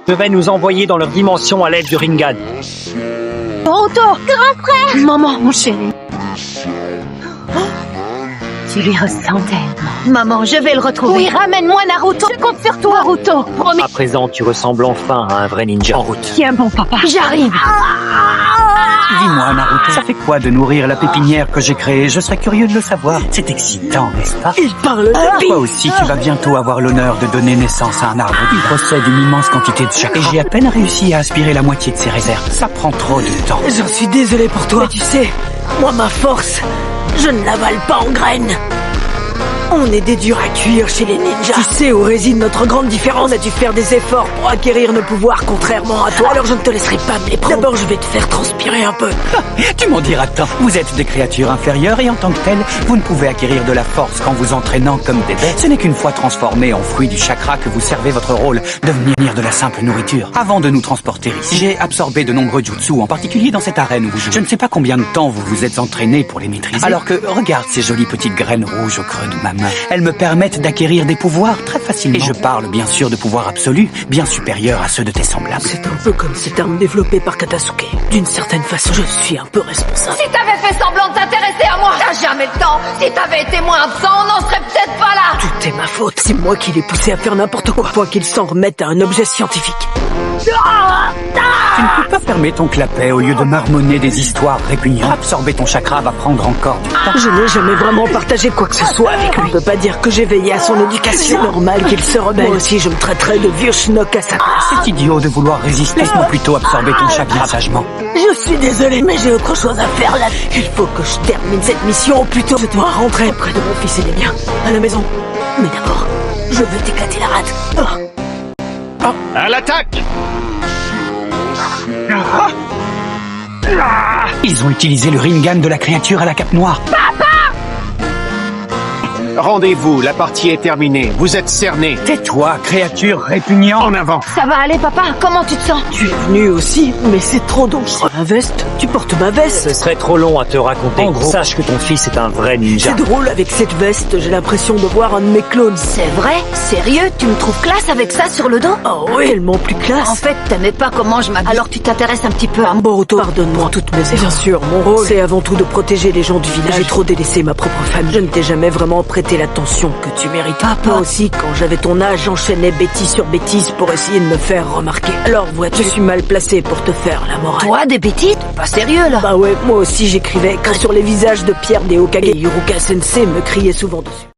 Je vais nous envoyer dans leur dimension à l'aide du Rinnegan. Naruto, grand frère. Maman, mon chéri. Tu lui ressembles tellement. Maman, je vais le retrouver. Oui, ramène-moi Naruto. Je compte sur toi, Naruto. Promis. À présent, tu ressembles enfin à un vrai ninja. En route. Tiens bon, papa. J'arrive. Dis-moi, Naruto, ça fait quoi de nourrir la pépinière que j'ai créée? Je serais curieux de le savoir. C'est excitant, n'est-ce pas? Il parle de Toi aussi, tu vas bientôt avoir l'honneur de donner naissance à un arbre. Il possède une immense quantité de chakra. Et j'ai à peine réussi à aspirer la moitié de ses réserves. Ça prend trop de temps. J'en suis désolé pour toi. Mais tu sais, moi, ma force, je ne l'avale pas en graines. On est des durs à cuire chez les ninjas. Tu sais où réside notre grande différence? On a dû faire des efforts pour acquérir nos pouvoirs, contrairement à toi. Alors je ne te laisserai pas me les prendre. D'abord, je vais te faire transpirer un peu. Tu m'en diras tant. Vous êtes des créatures inférieures et en tant que telles, vous ne pouvez acquérir de la force qu'en vous entraînant comme des bêtes. Ce n'est qu'une fois transformé en fruit du chakra que vous servez votre rôle, devenir de la simple nourriture. Avant de nous transporter ici, j'ai absorbé de nombreux jutsu, en particulier dans cette arène où vous jouez. Je ne sais pas combien de temps vous vous êtes entraîné pour les maîtriser. Alors que, regarde ces jolies petites graines rouges au creux de ma main. Elles me permettent d'acquérir des pouvoirs très facilement. Et je parle bien sûr de pouvoirs absolus, bien supérieurs à ceux de tes semblables. C'est un peu comme cette arme développée par Katasuke. D'une certaine façon, je suis un peu responsable. Si t'avais fait semblant de t'intéresser à moi, t'as jamais le temps. Si t'avais été moins absent, on n'en serait peut-être pas là. Tout est ma faute. C'est moi qui l'ai poussé à faire n'importe quoi. Faut qu'il s'en remette à un objet scientifique. Tu ne peux pas fermer ton clapet au lieu de marmonner des histoires répugnantes. Absorber ton chakra va prendre encore du temps. Je n'ai jamais vraiment partagé quoi que ce soit avec lui. On peut pas dire que j'ai veillé à son éducation. C'est normal qu'il se rebelle. Moi aussi, je me traiterais de vieux schnock à sa place. C'est idiot de vouloir résister. Laisse-moi plutôt absorber ton chakra sagement. Je suis désolé, mais j'ai autre chose à faire là. Il faut que je termine cette mission au plus tôt. Je dois rentrer près de mon fils et des miens, à la maison. Mais d'abord, je veux t'éclater la rate. À l'attaque! Ils ont utilisé le Rinnegan de la créature à la cape noire. Rendez-vous, la partie est terminée. Vous êtes cerné. Tais-toi, créature répugnante. En avant. Ça va aller, papa? Comment tu te sens? Tu es venu aussi, mais c'est trop dangereux. Ma veste? Tu portes ma veste? Ce serait trop long à te raconter. En gros, sache que ton fils est un vrai ninja. C'est drôle, avec cette veste, j'ai l'impression de voir un de mes clones. C'est vrai? Sérieux? Tu me trouves classe avec ça sur le dos? Oh oui, tellement plus classe. En fait, t'aimais pas comment je m'habille. Alors tu t'intéresses un petit peu à moi. Boruto, pardonne-moi toutes mes erreurs. Bien sûr, mon rôle, c'est avant tout de protéger les gens du village. J'ai trop délaissé ma propre famille. Je ne t'ai jamais vraiment prêté l'attention que tu mérites. Papa aussi, quand j'avais ton âge, j'enchaînais bêtise sur bêtise pour essayer de me faire remarquer. Alors vois-tu, je suis mal placé pour te faire la morale. Toi, des bêtises? T'es pas sérieux, là? Bah ouais, moi aussi j'écrivais sur les visages de Pierre des Hokage. Et Yuruka Sensei me criait souvent dessus.